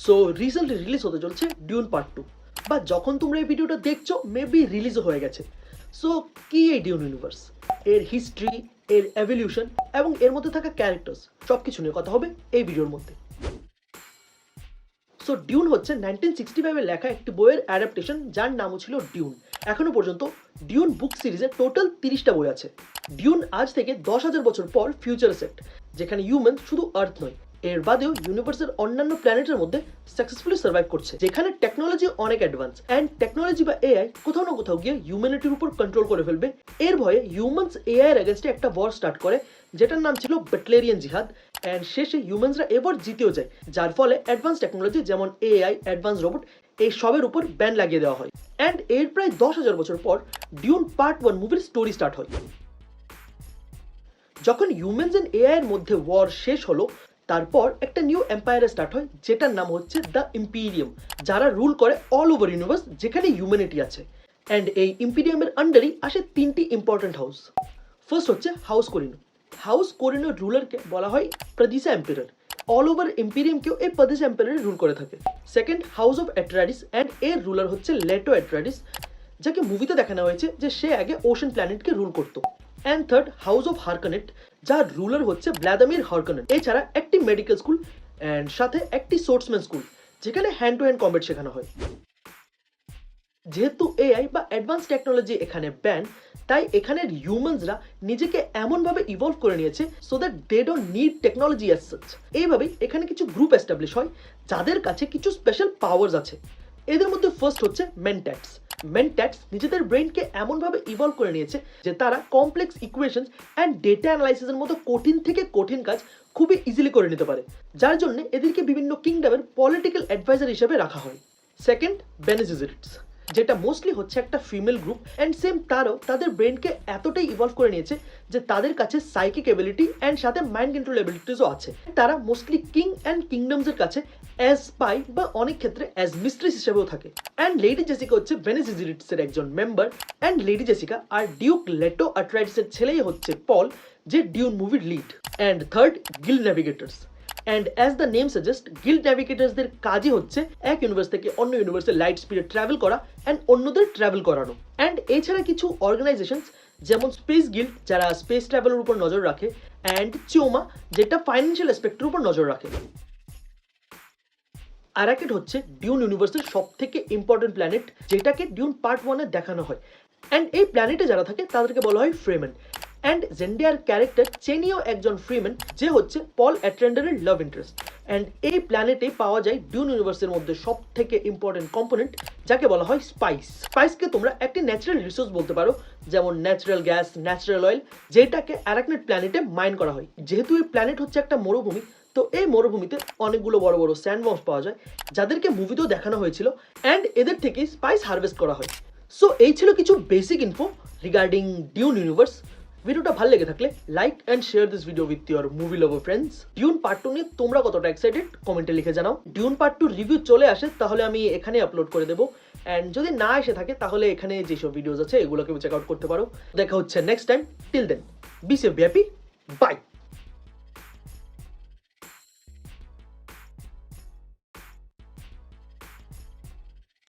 So recently release হতে চলছে Dune part 2, বা যখন তোমরা এই ভিডিওটা দেখছো মেবি রিলিজও হয়ে গেছে। সো কি এই ডিউন ইউনিভার্স, এর হিস্ট্রি, এর এভলিউশন এবং এর মধ্যে থাকা ক্যারেক্টার্স সব কিছু নিয়ে কথা হবে এই ভিডিওর মধ্যে। সো ডিউন হচ্ছে 1965 এ লেখা একটি বইয়ের অ্যাডাপ্টেশন যার নামও ছিল ডিউন। এখনো পর্যন্ত ডিউন বুক সিরিজে টোটাল 30টা বই আছে। ডিউন আজ থেকে 10,000 বছর পর ফিউচারে সেট, যেখানে হিউম্যান শুধু আর্থ নয়, এর বাদেও ইউনিভার্সের অন্যান্য প্ল্যানেটের মধ্যে সাকসেসফুলি সার্ভাইভ করছে, যেখানে টেকনোলজি অনেক অ্যাডভান্স অ্যান্ড টেকনোলজি বা এআই কোথাও না কোথাও গিয়ে হিউম্যানিটির উপর কন্ট্রোল করে ফেলবে। এর ভয়ে হিউম্যানস এআই এর এগেনস্টে একটা ওয়ার স্টার্ট করে, যেটার নাম ছিল বেটলেরিয়ান জিহাদ। অ্যান্ড শেষে হিউম্যানসরা এবার জিতেও যায়, যার ফলে অ্যাডভান্স টেকনোলজি যেমন এআই, অ্যাডভান্স রোবট, এই সবের উপর ব্যান লাগিয়ে দেওয়া হয়। অ্যান্ড এর প্রায় 10,000 বছর পর ডিউন পার্ট 1 মুভির স্টোরি স্টার্ট হয়। যখন হিউম্যানস এন্ড এআই এর মধ্যে ওয়ার শেষ হলো, তারপর একটা নিউ এম্পায়ার স্টার্ট হয় যেটার নাম হচ্ছে দ্য ইম্পিরিয়াম, যারা রুল করে অল ওভার ইউনিভার্স যেখানে হিউম্যানিটি আছে। অ্যান্ড এই ইম্পিরিয়ামের আন্ডারই আসে 3টি ইম্পর্টেন্ট হাউস। ফার্স্ট হচ্ছে হাউস কোরিনো। হাউস কোরিনোর রুলারকে বলা হয় প্রদিসা এম্পায়ার। অল ওভার ইম্পিরিয়ামকেও এই প্রদিসা এম্পায়ার রুল করে থাকে। সেকেন্ড, হাউস অফ অ্যাট্রাডিস, অ্যান্ড এর রুলার হচ্ছে লেটো অ্যাট্রাডিস, যাকে মুভিতে দেখানো হয়েছে যে সে আগে ওশান প্ল্যানেটকে রুল করতো। অ্যান্ড থার্ড, হাউস অফ হারকানেট, যার রুলার হচ্ছে ভ্লাদিমির হারকানেট। এছাড়া একটি মেডিকেল স্কুল অ্যান্ড সাথে একটি সোর্সম্যান স্কুল, যেখানে হ্যান্ড টু হ্যান্ড কম্ব্যাট শেখানো হয়। যেহেতু এআই বা অ্যাডভান্স টেকনোলজি এখানে ব্যান, তাই এখানের হিউম্যানসরা নিজেকে এমনভাবে ইভলভ করে নিয়েছে so that they don't need technology as such. এইভাবেই এখানে কিছু গ্রুপ এস্টাবলিশ হয় যাদের কাছে কিছু স্পেশাল পাওয়ার্স আছে। এদের মধ্যে ফার্স্ট হচ্ছে মেন্ট্যাটস। মেন্ট্যাটস নিজেদের ব্রেনকে এমনভাবে ইভলভ করে নিয়েছে যে তারা কমপ্লেক্স ইকুয়েশনস অ্যান্ড ডেটা অ্যানালাইসিসের মতো কঠিন থেকে কঠিন কাজ খুবই ইজিলি করে নিতে পারে, যার জন্য এদেরকে বিভিন্ন কিংডমের পলিটিক্যাল অ্যাডভাইজার হিসেবে রাখা হয়। সেকেন্ড, বেনে জেজেরিটস, যেটা মোস্টলি হচ্ছে একটা ফিমেল গ্রুপ অ্যান্ড সেম তারাও তাদের ব্রেনকে এতটাই ইভলভ করে নিয়েছে যে তাদের কাছে সাইকিক এবিলিটি অ্যান্ড সাথে মাইন্ড কন্ট্রোল এবিলিটিসও আছে। তারা মোস্টলি কিং অ্যান্ড কিংডমসের কাছে অ্যাজ স্পাই বা অনেক ক্ষেত্রে অ্যাজ মিস্ট্রেস হিসেবেও থাকে। অ্যান্ড লেডি জেসিকা হচ্ছে বেনে জেজেরিটসের একজন মেম্বার। অ্যান্ড লেডি জেসিকা আর ডিউক লেটো অ্যাট্রাইডিসের ছেলেই হচ্ছে পল, যে ডিউন মুভির lead. And third, guild navigators. And as the name suggest, guild ন্যাভিগেটার্সদের কাজই হচ্ছে এক ইউনিভার্স থেকে অন্য ইউনিভার্সে লাইট স্পিডে ট্রাভেল করা অ্যান্ড অন্যদের ট্রাভেল করানো। অ্যান্ড এছাড়া কিছু অর্গানাইজেশনস যেমন স্পেস গিল্ড, যারা স্পেস ট্রাভেলের উপর নজর রাখে, অ্যান্ড চিওমা, যেটা ফাইন্যান্সিয়াল অ্যাসপেক্টের উপর নজর রাখে। আরাকেড হচ্ছে ডিউন ইউনিভার্সের সব থেকে ইম্পর্টেন্ট প্ল্যানেট, যেটাকে ডিউন পার্ট 1-এ দেখানো হয়। অ্যান্ড এই প্ল্যানেটে যারা থাকে তাদেরকে বলা হয় ফ্রিম্যান। অ্যান্ড জেন্ডিয়ার ক্যারেক্টার চেনিও একজন ফ্রিম্যান, যে হচ্ছে পল অ্যাট্রেন্ডারের লাভ ইন্টারেস্ট। অ্যান্ড এই প্ল্যানেটে পাওয়া যায় ডিউন ইউনিভার্সের মধ্যে সব থেকে ইম্পর্টেন্ট কম্পোনেন্ট, যাকে বলা হয় স্পাইস। স্পাইসকে তোমরা একটি ন্যাচারাল রিসোর্স বলতে পারো, যেমন ন্যাচারাল গ্যাস, ন্যাচারাল অয়েল, যেটাকে আরাকনেড প্ল্যানেটে মাইন করা হয়। যেহেতু এই প্ল্যানেট হচ্ছে একটা মরুভূমি, তো এই মরুভূমিতে অনেকগুলো বড় বড় স্যান্ডবক্স পাওয়া যায়, যাদেরকে মুভিতেও দেখানো হয়েছিল। অ্যান্ড এদের থেকে স্পাইস হারভেস্ট করা হয়। সো এই ছিল কিছু basic info regarding Dune universe. ভিডিওটা ভালো লেগে থাকলে like and share this video with your movie lover friends. Dune part 2 নিয়ে তোমরা কতটা এক্সাইটেড কমেন্টে লিখে জানাও। ডিউন পার্ট 2 রিভিউ চলে আসে তাহলে আমি এখানে আপলোড করে দেবো। অ্যান্ড যদি না এসে থাকে তাহলে এখানে যেসব ভিডিওস আছে এগুলোকে চেক আউট করতে পারো। দেখা হচ্ছে next time. Till then, be safe, be happy, by.